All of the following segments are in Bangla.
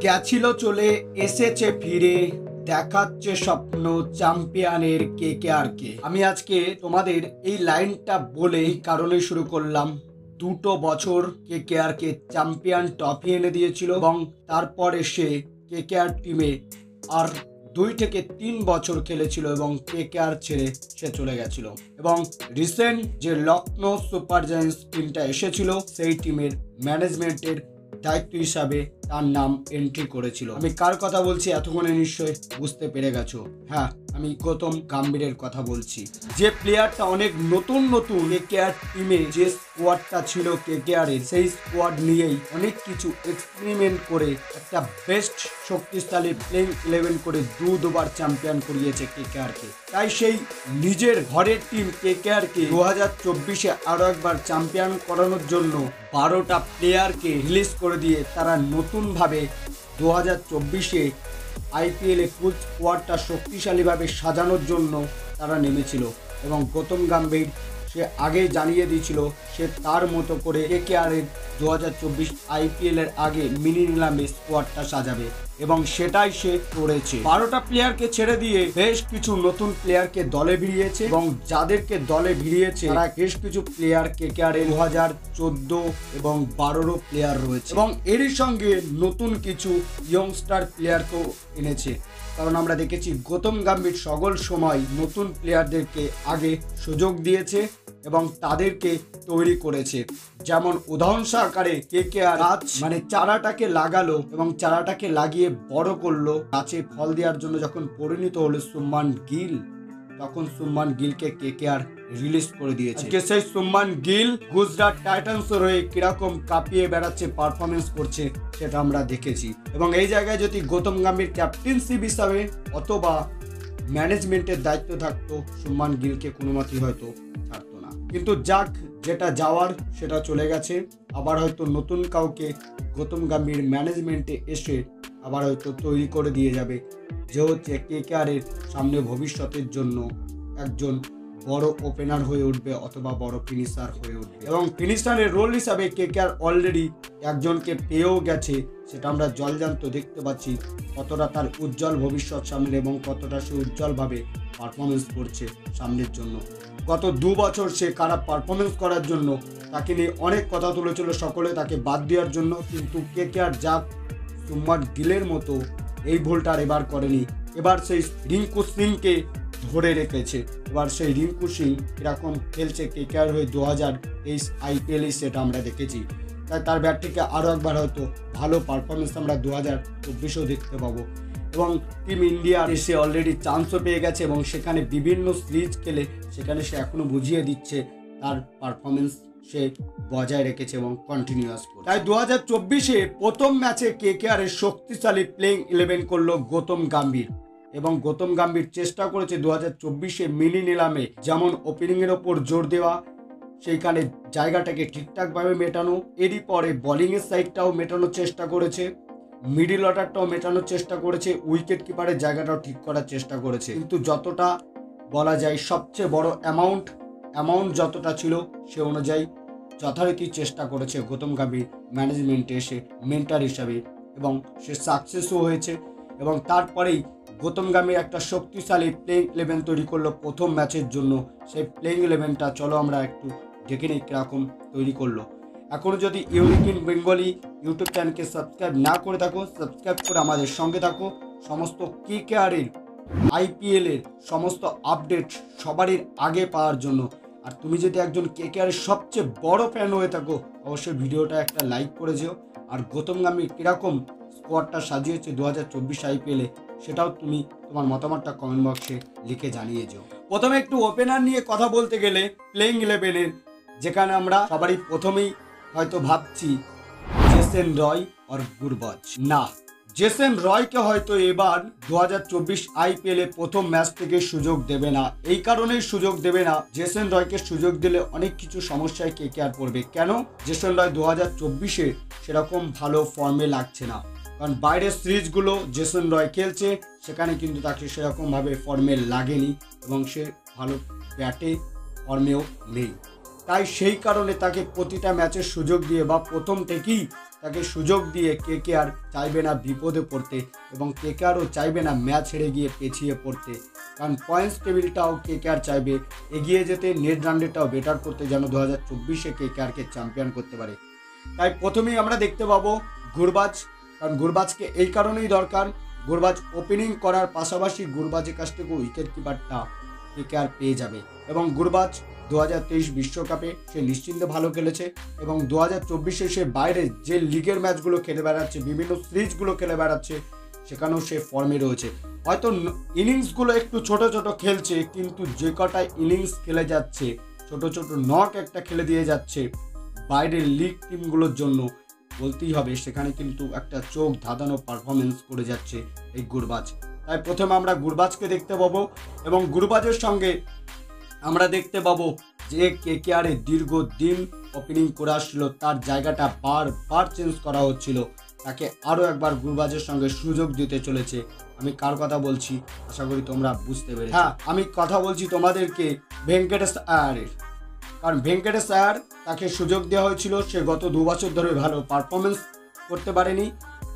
গেছিল চলে এসেছে ফিরে, দেখাচ্ছে স্বপ্ন চ্যাম্পিয়নের কেকেআরকে। আমি আজকে তোমাদের এই লাইনটা বলে এই কারণে শুরু করলাম। 2 বছর কেকেআরকে চ্যাম্পিয়ন ট্রফি এনে দিয়েছিল এবং তারপর এসে কেকেআর টিমে আর 2 থেকে 3 বছর খেলেছিল এবং কেকেআর ছেড়ে সে চলে গেছিল। এবং রিসেন্ট যে লখনৌ সুপার জায়ান্টস টিমটা এসেছিল সেই টিমের ম্যানেজমেন্টের দায়িত্ব হিসাবে তার নাম এন্ট্রি করেছিল। আমি কার কথা বলছি এতক্ষণে নিশ্চয়ই বুঝতে পেরে গেছো। হ্যাঁ, আমি গৌতম গম্ভীরের কথা বলছি। যে প্লেয়ারটা অনেক নতুন কেকেআর টিমে যে স্কোয়াডটা ছিল কেকেআর এর, সেই স্কোয়াড নিয়েই অনেক কিছু এক্সপেরিমেন্ট করে একটা বেস্ট শক্তিশালী প্লেইং 11 করে দুবার চ্যাম্পিয়ন করিয়েছে কেকেআরকে। তাই সেই নিজের ঘরের টিম কেকেআরকে 2024-এ আরো একবার চ্যাম্পিয়ন করানোর জন্য 12টা প্লেয়ারকে রিলিজ করে দিয়ে তারা নতুনভাবে 2024-এ আইপিএলে ফুল স্কোয়াডটা শক্তিশালীভাবে সাজানোর জন্য তারা নেমেছিল। এবং গৌতম গম্ভীর সে আগেই জানিয়ে দিয়েছিল সে তার মতো করে কেকেআরের 2024 আইপিএলের আগে মিনি নিলামে স্কোয়াডটা সাজাবে এবং সেটাই সে করেছে। 12টা প্লেয়ারকে ছেড়ে দিয়ে বেশ কিছু নতুন প্লেয়ারকে দলে ভিড়িয়েছে এবং যাদেরকে দলে ভিড়িয়েছে তারা বেশ কিছু প্লেয়ার কেকেআরের 2014 এবং 12 প্লেয়ার রয়েছে এবং এরই সঙ্গে নতুন কিছু ইয়ংস্টার প্লেয়ারকেও এনেছে। কারণ আমরা দেখেছি গৌতম গম্ভীর সকল সময় নতুন প্লেয়ারদেরকে আগে সুযোগ দিয়েছে এবং তাদেরকে তৈরি করেছে। যেমন উদাহরণ সহকারে কেকেআর গাছ মানে চারাটাকে লাগালো এবং চারাটাকে লাগিয়ে বড় করলো, গাছে ফল দেওয়ার জন্য যখন পরিণত হলো শুভমান গিল, তখন শুভমান গিলকে কেকেআর রিলিজ করে দিয়েছে। সেই শুভমান গিল গুজরাট টাইটান্সের হয়ে কিরকম কাঁপিয়ে বেড়াচ্ছে, পারফরমেন্স করছে সেটা আমরা দেখেছি। এবং এই জায়গায় যদি গৌতম গম্ভীর ক্যাপ্টেন্সিপ হিসাবে অথবা ম্যানেজমেন্টের দায়িত্ব থাকতো, শুভমান গিলকে কোনো মতেই হয়তো ছাড়তো না। কিন্তু যাক, যেটা যাওয়ার সেটা চলে গেছে। আবার হয়তো নতুন কাউকে গৌতম গম্ভীর ম্যানেজমেন্টে এসে আবার হয়তো তৈরি করে দিয়ে যাবে, যে হচ্ছে কেকেআরের সামনে ভবিষ্যতের জন্য একজন বড় ওপেনার হয়ে উঠবে অথবা বড় ফিনিশার হয়ে উঠবে। এবং ফিনিশারের রোল হিসাবে কেকেআর অলরেডি একজনকে পেয়েও গেছে, সেটা আমরা জলজান্ত দেখতে পাচ্ছি কতটা তার উজ্জ্বল ভবিষ্যৎ সামনে এবং কতটা সে উজ্জ্বলভাবে পারফরমেন্স করছে সামনের জন্য। গত 2 বছর সে খারাপ পারফরমেন্স করার জন্য তাকে নিয়ে অনেক কথা তুলেছিল সকলে, তাকে বাদ দেওয়ার জন্য। কিন্তু কেকেআর যা শুভমান গিলের মতো এই ভুলটা এবার করেনি। এবার সেই রিঙ্কু সিংকে ধরে রেখেছে। এবার সেই রিঙ্কু সিং এরকম খেলছে কেকেআর হয়ে 2023 আইপিএলে, সেটা আমরা দেখেছি। তাই তার ব্যাট থেকে আরও একবার হয়তো ভালো পারফরমেন্স আমরা 2024-এও দেখতে পাবো। এবং টিম ইন্ডিয়া এসে অলরেডি চান্সও পেয়ে গেছে এবং সেখানে বিভিন্ন সিরিজ খেলে সেখানে সে এখনও বুঝিয়ে দিচ্ছে তার পারফরমেন্স সে বজায় রেখেছে এবং কন্টিনিউয়াস করে। তাই 2024-এ প্রথম ম্যাচে কেকেআরের শক্তিশালী প্লেইং 11 করলো গৌতম গম্ভীর। এবং গৌতম গম্ভীর চেষ্টা করেছে 2024-এ মিনি নিলামে যেমন ওপেনিংয়ের ওপর জোর দেওয়া, সেইখানে জায়গাটাকে ঠিকঠাকভাবে মেটানো, এরই পরে বোলিংয়ের সাইডটাও মেটানোর চেষ্টা করেছে, মিডিল অর্ডারটাও মেটানোর চেষ্টা করেছে, উইকেট কিপারের জায়গাটাও ঠিক করার চেষ্টা করেছে। কিন্তু যতটা বলা যায় সবচেয়ে বড় অ্যামাউন্ট যতটা ছিল সে অনুযায়ী যথারীতি চেষ্টা করেছে গৌতম গম্ভীর ম্যানেজমেন্টে এসে মেন্টার হিসাবে এবং সে সাকসেসও হয়েছে। এবং তারপরেই গৌতম গম্ভীর একটা শক্তিশালী প্লেইং 11 তৈরি করলো প্রথম ম্যাচের জন্য। সেই প্লেইং 11টা চলো আমরা একটু দেখে নিই কীরকম তৈরি করলো। এখনও যদি ইউনিক ইন বেঙ্গলি ইউটিউব চ্যানেলকে সাবস্ক্রাইব না করে থাকো, সাবস্ক্রাইব করে আমাদের সঙ্গে থাকো। সমস্ত কেকেআরের আইপিএলের সমস্ত আপডেট সবারই আগে পাওয়ার জন্য। আর তুমি যদি একজন কেকেআরের সবচেয়ে বড় ফ্যান হয়ে থাকো, অবশ্যই ভিডিওটা একটা লাইক করে যেও। আর গৌতম গম্ভীর কীরকম স্কোয়াডটা সাজিয়েছে 2024 আইপিএলে সেটাও তুমি তোমার মতামতটা কমেন্ট বক্সে লিখে জানিয়ে যেও। প্রথমে একটু ওপেনার নিয়ে কথা বলতে গেলে প্লেইং 11-এর, যেখানে আমরা সবারই প্রথমেই হয়তো ভাবছি জেসন রয় আর গুরবাজ। না, জেসন রয়কে হয়তো এবার 2024 আইপিএলে প্রথম ম্যাচ থেকে সুযোগ দেবে না। এই কারণেই সুযোগ দেবে না, জেসন রয়কে সুযোগ দিলে অনেক কিছু সমস্যায় কেকেআর পড়বে। কেন? জেসন রয় 2024-এ সেরকম ভালো ফর্মে লাগছে না, কারণ বাইরের সিরিজগুলো জেসন রয় খেলছে সেখানে কিন্তু তাকে সেরকমভাবে ফর্মে লাগেনি এবং সে ভালো ব্যাটে ফর্মেও নেই। তাই সেই কারণে তাকে প্রতিটা ম্যাচের সুযোগ দিয়ে বা প্রথম থেকেই তাকে সুযোগ দিয়ে কেকেআর চাইবে না বিপদে পড়তে এবং কেকেআরও চাইবে না ম্যাচ হেরে গিয়ে পেছিয়ে পড়তে, কারণ পয়েন্টস টেবিলটাও কেকেআর চাইবে এগিয়ে যেতে, নেট রান রেটটাও বেটার করতে, যেন 2024-এ কেকেআরকে চ্যাম্পিয়ন করতে পারে। তাই প্রথমেই আমরা দেখতে পাবো গুরবাজ, কারণ গুরবাজকে এই কারণেই দরকার, গুরবাজ ওপেনিং করার পাশাপাশি গুরবাজের কাছ থেকে উইকেট কিপারটা কেকেআর পেয়ে যাবে এবং গুরবাজ 2023 বিশ্বকাপে সে নিশ্চিন্তে ভালো খেলেছে এবং 2024-এ সে বাইরে যে লিগের ম্যাচগুলো খেলে বেড়াচ্ছে, বিভিন্ন সিরিজগুলো খেলে বেড়াচ্ছে, সেখানেও সে ফর্মে রয়েছে। হয়তো ইনিংসগুলো একটু ছোট ছোট খেলছে, কিন্তু যে কটা ইনিংস খেলে যাচ্ছে, ছোট ছোট নক একটা খেলে দিয়ে যাচ্ছে বাইরের লিগ টিমগুলোর জন্য, বলতেই হবে সেখানে কিন্তু একটা চোখ ধাঁধানো পারফরমেন্স করে যাচ্ছে এই গুরবাজ। তাই প্রথমে আমরা গুরবাজকে দেখতে পাবো এবং গুরবাজের সঙ্গে আমরা দেখতে পাবো যে কেকেআর দীর্ঘদিন ওপেনিং করে আসছিল, তার জায়গাটা বারবার চেঞ্জ করা হচ্ছিল, তাকে আরও একবার গুরবাজের সঙ্গে সুযোগ দিতে চলেছে। আমি কার কথা বলছি আশা করি তোমরা বুঝতে পেরেছো। হ্যাঁ, আমি কথা বলছি তোমাদেরকে ভেঙ্কটেশ আয়ারের, কারণ ভেঙ্কটেশ আয়ার তাকে সুযোগ দেওয়া হয়েছিল, সে গত 2 বছর ধরে ভালো পারফরমেন্স করতে পারেনি,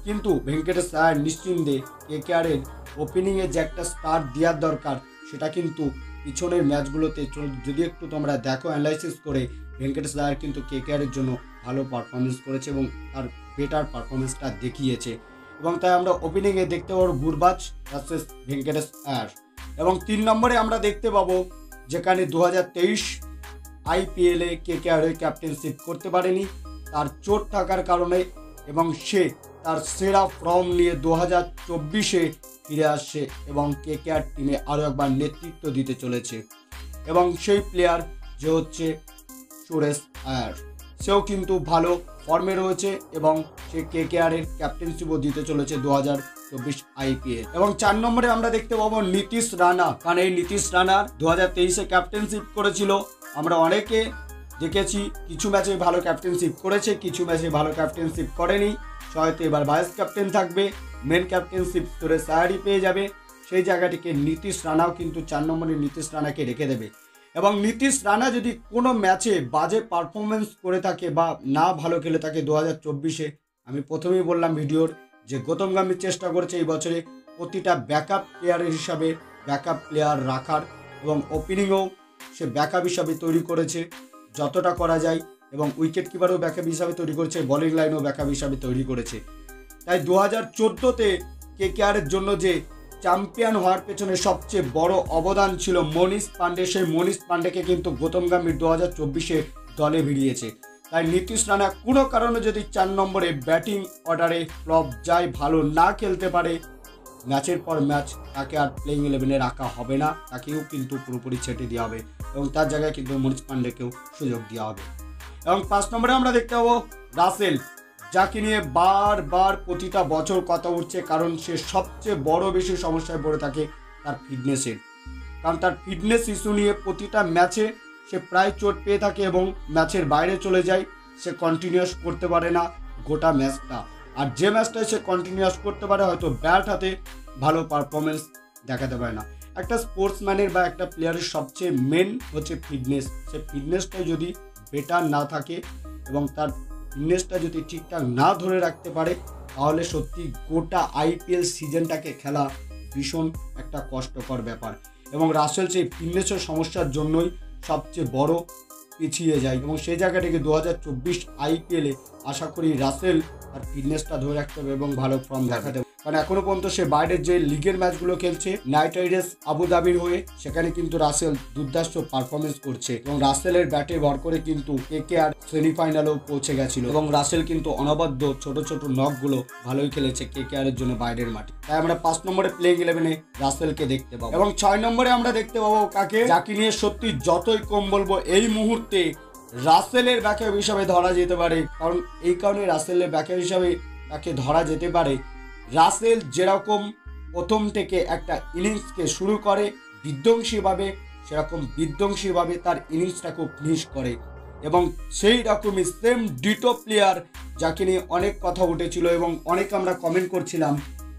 কিন্তু ভেঙ্কটেশ আয়ার নিশ্চিন্তে কেকেআরের ওপেনিংয়ে যে একটা স্টার্ট দেওয়ার দরকার সেটা কিন্তু পিছনের ম্যাচগুলোতে যদি একটু তোমরা দেখো অ্যানালাইসিস করে, ভেঙ্কটেশ আয়ার কিন্তু কেকেআরের জন্য ভালো পারফরমেন্স করেছে এবং তার বেটার পারফরমেন্সটা দেখিয়েছে এবং তাই আমরা ওপেনিংয়ে দেখতে পাবো গুরবাজ ভার্সেস ভেঙ্কটেশ আয়ার। এবং 3 নম্বরে আমরা দেখতে পাবো যেখানে 2023 আইপিএলে কেকেআর ক্যাপ্টেনশিপ করতে পারেনি তার চোট থাকার কারণে এবং সে তার সেরা ফর্ম নিয়ে 2024-এ ফিরে আসছে এবং কেকেআর টিমে আরও একবার নেতৃত্ব দিতে চলেছে এবং সেই প্লেয়ার যে হচ্ছে সুরেশ আয়ার, সেও কিন্তু ভালো ফর্মে রয়েছে এবং সে কেকেআরের ক্যাপ্টেনশিপও দিতে চলেছে 2024 আইপিএল। এবং 4 নম্বরে আমরা দেখতে পাবো নীতিশ রানা, কারণ এই নীতিশ রানার 2023-এ ক্যাপ্টেনশিপ করেছিল, আমরা অনেকে দেখেছি কিছু ম্যাচে ভালো ক্যাপ্টেনশিপ করেছে, কিছু ম্যাচে ভালো ক্যাপ্টেনশিপ করেনি, হয়তো এবার ভাইস ক্যাপ্টেন থাকবে, মেন ক্যাপ্টেনশিপ সুরেশ আয়ারই পেয়ে যাবে, সেই জায়গাটিকে নীতিশ রানাও কিন্তু 4 নম্বরে নীতিশ রানাকে রেখে দেবে। এবং নীতিশ রানা যদি কোনো ম্যাচে বাজে পারফরমেন্স করে থাকে বা না ভালো খেলে থাকে 2024-এ, আমি প্রথমেই বললাম ভিডিওর যে গৌতম গম্ভীর চেষ্টা করেছে এই বছরে প্রতিটা ব্যাকআপ প্লেয়ারের হিসাবে ব্যাকআপ প্লেয়ার রাখার এবং ওপেনিংও সে ব্যাকআপ হিসাবে তৈরি করেছে যতটা করা যায় এবং উইকেট কিপারও ব্যাকআপ হিসাবে তৈরি করেছে, বোলিং লাইনও ব্যাকআপ হিসাবে তৈরি করেছে। তাই 2014-তে কেকেআরের জন্য যে চ্যাম্পিয়ন হওয়ার পেছনে সবচেয়ে বড় অবদান ছিল মনীষ পান্ডে, সেই মনীষ পান্ডেকে কিন্তু গৌতম গম্ভীর 2024-এ দলে ভিড়িয়েছে। তাই নীতিশ রানা কোনো কারণে যদি 4 নম্বরে ব্যাটিং অর্ডারে ফ্লপ যায়, ভালো না খেলতে পারে, ম্যাচের পর ম্যাচ তাকে আর প্লেইং 11-এ রাখা হবে না, তাকেও কিন্তু পুরোপুরি ছেটে দেওয়া হবে এবং তার জায়গায় কিন্তু মনীষ পান্ডেকেও সুযোগ দেওয়া হবে। এবং 5 নম্বরে আমরা দেখতে পাবো রাসেল, যাকে নিয়ে বারবার প্রতিটা বছর কথা উঠছে, কারণ সে সবচেয়ে বড় বেশি সমস্যায় পড়ে থাকে তার ফিটনেসের, কারণ তার ফিটনেস ইস্যু নিয়ে প্রতিটা ম্যাচে সে প্রায় চোট পেয়ে থাকে এবং ম্যাচের বাইরে চলে যায়, সে কন্টিনিউয়াস করতে পারে না গোটা ম্যাচটা, আর যে ম্যাচটায় সে কন্টিনিউয়াস করতে পারে হয়তো ব্যাট হাতে ভালো পারফরমেন্স দেখাতে পারে না। একটা স্পোর্টসম্যানের বা একটা প্লেয়ারের সবচেয়ে মেন হচ্ছে ফিটনেস, সে ফিটনেসটা যদি বেটার না থাকে এবং তার ফিটনেসটা যদি ঠিকঠাক না ধরে রাখতে পারে, তাহলে সত্যি গোটা আইপিএল সিজনটাকে খেলা ভীষণ একটা কষ্টকর ব্যাপার এবং রাসেল সেই ফিটনেসের সমস্যার জন্যই সবচেয়ে বড় পিছিয়ে যায় এবং সেই জায়গাটাকে 2024 আইপিএলে আশা করি রাসেল তার ফিটনেসটা ধরে রাখতে হবে এবং ভালো ফর্ম দেখাতে হবে, কারণ এখনো পর্যন্ত সে বাইরের যে লিগের ম্যাচগুলো খেলছে নাইট রাইডার্স আবুধাবির হয়ে, সেখানে কিন্তু রাসেল দুর্দান্ত পারফরমেন্স করছে এবং রাসেলের ব্যাটে ভর করে কিন্তু কেকেআর সেমিফাইনালেও পৌঁছে গেছিল এবং রাসেল কিন্তু অনবদ্য ছোট ছোট নকগুলো ভালোই খেলেছে কেকেআরের জন্য বাইরের মাঠে। তাই আমরা 5 নম্বরে প্লেইং 11-এ রাসেলকে দেখতে পাবো এবং 6 নম্বরে আমরা দেখতে পাবো কাকে, যাকে নিয়ে সত্যি যতই কম বলবো এই মুহূর্তে রাসেলের ব্যাকআপ হিসাবে ধরা যেতে পারে, কারণ এই কারণে রাসেলের ব্যাকআপ হিসাবে তাকে ধরা যেতে পারে। রাসেল যেরকম প্রথম থেকে একটা ইনিংসকে শুরু করে বিধ্বংসীভাবে, সেরকম বিধ্বংসীভাবে তার ইনিংসটাকেও ফিনিশ করে এবং সেই রকমই সেম ডিটো প্লেয়ার যাকে নিয়ে অনেক কথা উঠেছিল এবং অনেক আমরা কমেন্ট করছিলাম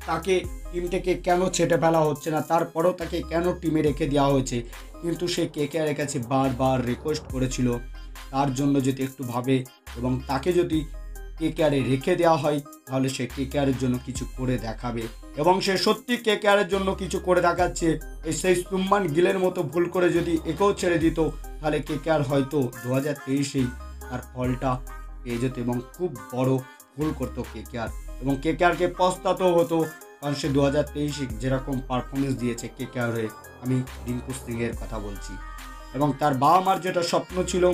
তাকে টিম থেকে কেন ছেটে ফেলা হচ্ছে না, তারপরও তাকে কেন টিমে রেখে দেওয়া হয়েছে, কিন্তু সে কেকেআরের কাছে বারবার রিকোয়েস্ট করেছিল তার জন্য যদি একটু ভাবে এবং তাকে যদি কেকেআরে রেখে দেওয়া হয় তাহলে সে কেকেআরের জন্য কিছু করে দেখাবে এবং সে সত্যি কেকেআরের জন্য কিছু করে দেখাচ্ছে। সেই শুভমান গিলের মতো ভুল করে যদি একেও ছেড়ে দিত তাহলে কেকেআর হয়তো 2023-এই তার ফলটা পেয়ে যেত এবং খুব বড় ভুল করতো কেকেআর এবং কেকেআরকে পস্তাতেও হতো, কারণ সে 2023-এ যেরকম পারফরমেন্স দিয়েছে কেকেআর হয়ে, আমি রিঙ্কু সিংয়ের কথা বলছি, এবং তার বাবা মার যেটা স্বপ্ন ছিল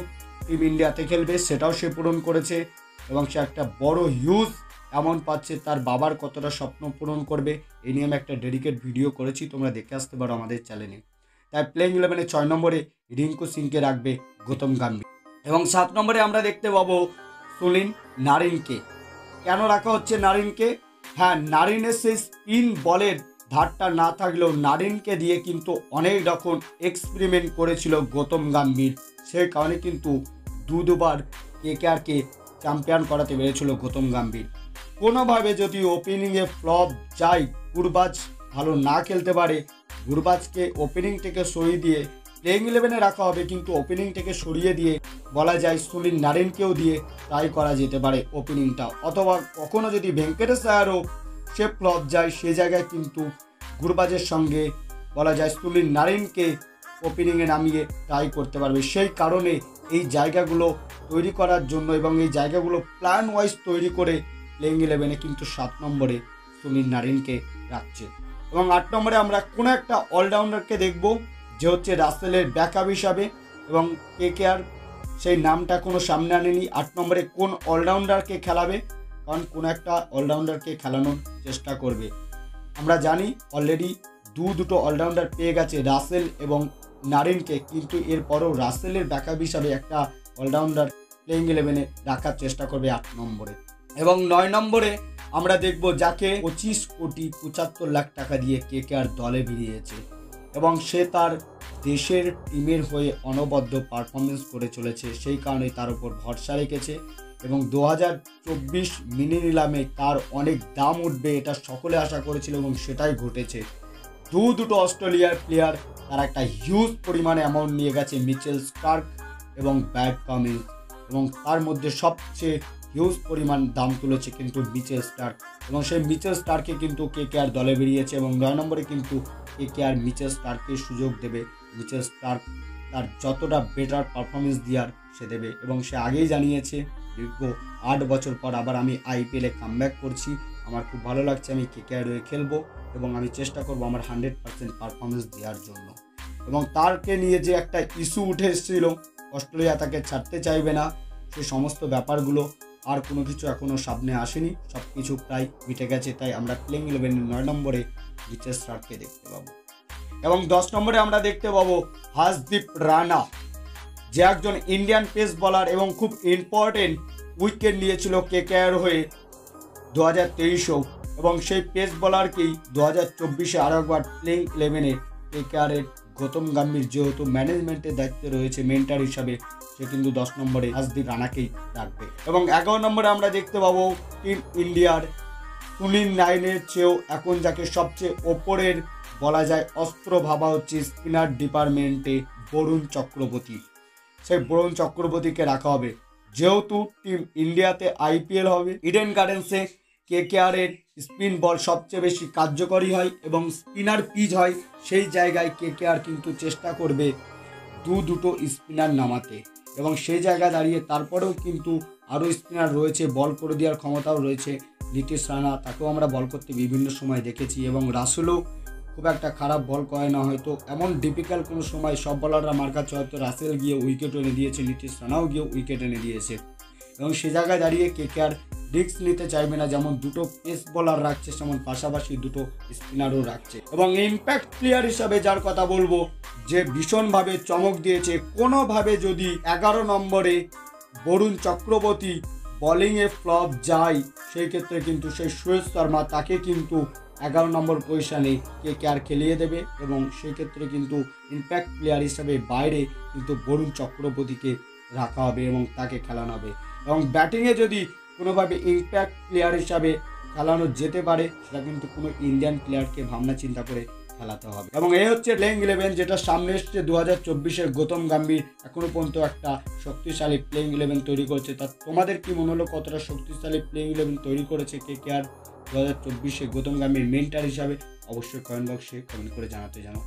টিম ইন্ডিয়াতে খেলবে সেটাও সে পূরণ করেছে এবং সে একটা বড় হিউজ অ্যামাউন্ট পাচ্ছে। তার বাবার কতটা স্বপ্ন পূরণ করবে এই নিয়ে আমি একটা ডেডিকেট ভিডিও করেছি, তোমরা দেখে আসতে পারো আমাদের চ্যানেলে। তাই প্লেইং 11-এ 6 নম্বরে রিঙ্কু সিংকে রাখবে গৌতম গম্ভীর এবং 7 নম্বরে আমরা দেখতে পাবো সুনীল নারিনকে। কেন রাখা হচ্ছে নারিনকে? হ্যাঁ, নারিনের সেই স্পিন বলের ধারটা না থাকলেও নারিনকে দিয়ে কিন্তু অনেক রকম এক্সপেরিমেন্ট করেছিল গৌতম গম্ভীর, সেই কারণে কিন্তু দুবার কেকেআরকে চ্যাম্পিয়ন করাতে পেরেছিল গৌতম গম্ভীর। কোনোভাবে যদি ওপেনিংয়ে ফ্লপ যায়, গুরবাজ ভালো না খেলতে পারে, গুরবাজকে ওপেনিং থেকে সরিয়ে দিয়ে প্লেইং 11-এ রাখা হবে, কিন্তু ওপেনিং থেকে সরিয়ে দিয়ে বলা যায় সুনীল নারিনকেও দিয়ে ট্রাই করা যেতে পারে ওপেনিংটা, অথবা কখনো যদি ভেঙ্কটেশ আয়ারও সে ফ্লপ যায় সে জায়গায় কিন্তু গুরবাজের সঙ্গে বলা যায় সুনীল নারিনকে ওপেনিংয়ে নামিয়ে ট্রাই করতে পারবে। সেই কারণে এই জায়গাগুলো তৈরি করার জন্য এবং এই জায়গাগুলো প্ল্যান ওয়াইজ তৈরি করে প্লেইং 11-এ কিন্তু 7 নম্বরে সুনীল নারিনকে রাখছে। এবং 8 নম্বরে আমরা কোনো একটা অলরাউন্ডারকে দেখব যে হচ্ছে রাসেলের ব্যাকআপ হিসাবে, এবং কেকেআর সেই নামটা কোনো সামনে আনেনি। 8 নম্বরে কোন অলরাউন্ডারকে খেলাবে, কারণ কোনো একটা অলরাউন্ডারকে খেলানোর চেষ্টা করবে। আমরা জানি অলরেডি দুটো অলরাউন্ডার পেয়ে গেছে রাসেল এবং নারিনকে, কিন্তু এরপরও রাসেলের ব্যাকআপ হিসাবে একটা অলরাউন্ডার প্লেইং 11-এ রাখার চেষ্টা করবে 8 নম্বরে। এবং 9 নম্বরে আমরা দেখব যাকে 25,75,00,000 টাকা দিয়ে কেকেআর দলে ভিড়িয়েছে এবং সে তার দেশের টিমের হয়ে অনবদ্য পারফরমেন্স করে চলেছে, সেই কারণে তার উপর ভরসা রেখেছে এবং 2024 মিনি নিলামে তার অনেক দাম উঠবে এটা সকলে আশা করেছিল এবং সেটাই ঘটেছে। দুটো অস্ট্রেলিয়ার প্লেয়ার তারা একটা হিউজ পরিমাণে অ্যামাউন্ট নিয়ে গেছে, মিচেল স্টার্ক এবং ব্যাট কামিন্স, এবং তার মধ্যে সবচেয়ে হিউজ পরিমাণ দাম তুলেছে কিন্তু মিচেল স্টার্ক, এবং সেই মিচেল স্টার্ককে কিন্তু কেকেআর দলে বেরিয়েছে এবং 9 নম্বরে কিন্তু কেকেআর মিচেল স্টার্ককে সুযোগ দেবে। মিচেল স্টার্ক তার যতটা বেটার পারফরমেন্স দেওয়ার সে দেবে এবং সে আগেই জানিয়েছে দীর্ঘ 8 বছর পর আবার আমি আইপিএলে কামব্যাক করছি, আমার খুব ভালো লাগছে, আমি কেকেআর হয়ে খেলবো এবং আমি চেষ্টা করবো আমার 100% পারফরমেন্স দেওয়ার জন্য। এবং তারকে নিয়ে যে একটা ইস্যু উঠে এসেছিল অস্ট্রেলিয়া তাকে ছাড়তে চাইবে না, সে সমস্ত ব্যাপারগুলো আর কোনো কিছু এখনও সামনে আসেনি, সব কিছু প্রায় মিটে গেছে। তাই আমরা প্লেইং 11-এর 9 নম্বরে মিচেল স্টার্ককে দেখতে পাবো। এবং 10 নম্বরে আমরা দেখতে পাবো হার্ষদীপ রানা, যে একজন ইন্ডিয়ান পেস বলার এবং খুব ইম্পর্টেন্ট উইকেট নিয়েছিল কেকেআর হয়ে 2023-এও, এবং সেই পেস বলারকেই 2024-এ আরও একবার প্লেইং 11-এ কেকেআরের গৌতম গম্ভীর যেহেতু ম্যানেজমেন্টের দায়িত্বে রয়েছে মেন্টার হিসাবে, সে কিন্তু 10 নম্বরে হার্ষদীপ রানাকেই রাখবে। এবং 11 নম্বরে আমরা দেখতে পাবো টিম ইন্ডিয়ার সুনীল নারিনের চেয়েও এখন যাকে সবচেয়ে ওপরের বলা যায় অস্ত্র ভাবা হচ্ছে স্পিনার ডিপার্টমেন্টে বরুণ চক্রবর্তী, সেই বরুণ চক্রবর্তীকে রাখা হবে। যেহেতু টিম ইন্ডিয়াতে আইপিএল হবে, ইডেন গার্ডেন্সে কেকেআরের স্পিন বল সবচেয়ে বেশি কার্যকরী হয় এবং স্পিনার পিচ হয়, সেই জায়গায় কেকেআর কিন্তু চেষ্টা করবে দুটো স্পিনার নামাতে, এবং সেই জায়গায় দাঁড়িয়ে তারপরেও কিন্তু আরও স্পিনার রয়েছে, বল করে দেওয়ার ক্ষমতাও রয়েছে। নীতিশ রানা, তাকেও আমরা বল করতে বিভিন্ন সময় দেখেছি, এবং রাসেলও খুব একটা খারাপ বল করে না, হয়তো এমন ডিফিকাল্ট কোনো সময় সব বলাররা মার কাছে হয়তো রাসেল গিয়ে উইকেট এনে দিয়েছে, নীতিশ রানাও গিয়ে উইকেট এনে দিয়েছে, এবং সে জায়গায় দাঁড়িয়ে কেকেআর রিস্ক নিতে চাইবে না, যেমন দুটো পেস বলার রাখছে তেমন পাশাপাশি দুটো স্পিনারও রাখছে। এবং ইম্প্যাক্ট প্লেয়ার হিসাবে যার কথা বলবো, যে ভীষণভাবে চমক দিয়েছে, কোনোভাবে যদি 11 নম্বরে বরুণ চক্রবর্তী বোলিংয়ে ফ্লপ যায় সেই ক্ষেত্রে কিন্তু সেই সুয়েশ শর্মা তাকে কিন্তু 11 নম্বর পজিশনে কেকেআর খেলিয়ে দেবে, এবং সেই ক্ষেত্রে কিন্তু ইম্প্যাক্ট প্লেয়ার হিসাবে বাইরে কিন্তু বরুণ চক্রবর্তীকে রাখা হবে এবং তাকে খেলানো হবে। এবং ব্যাটিংয়ে যদি কোনোভাবে ইম্প্যাক্ট প্লেয়ার হিসাবে খেলানো যেতে পারে, সেটা কিন্তু কোনো ইন্ডিয়ান প্লেয়ারকে ভাবনা চিন্তা করে খেলাতে হবে। এবং এই হচ্ছে প্লেইং 11 যেটা সামনে এসছে 2024-এর গৌতম গম্ভীর এখনো পর্যন্ত একটা শক্তিশালী প্লেইং 11 তৈরি করছে। তা তোমাদের কি মনে হলো কতটা শক্তিশালী প্লেইং 11 তৈরি করেছে KKR 2024-এ গৌতম গম্ভীর মেন্টার হিসাবে? অবশ্যই কমেন্ট বক্সে কমেন্ট করে জানাতে জানো।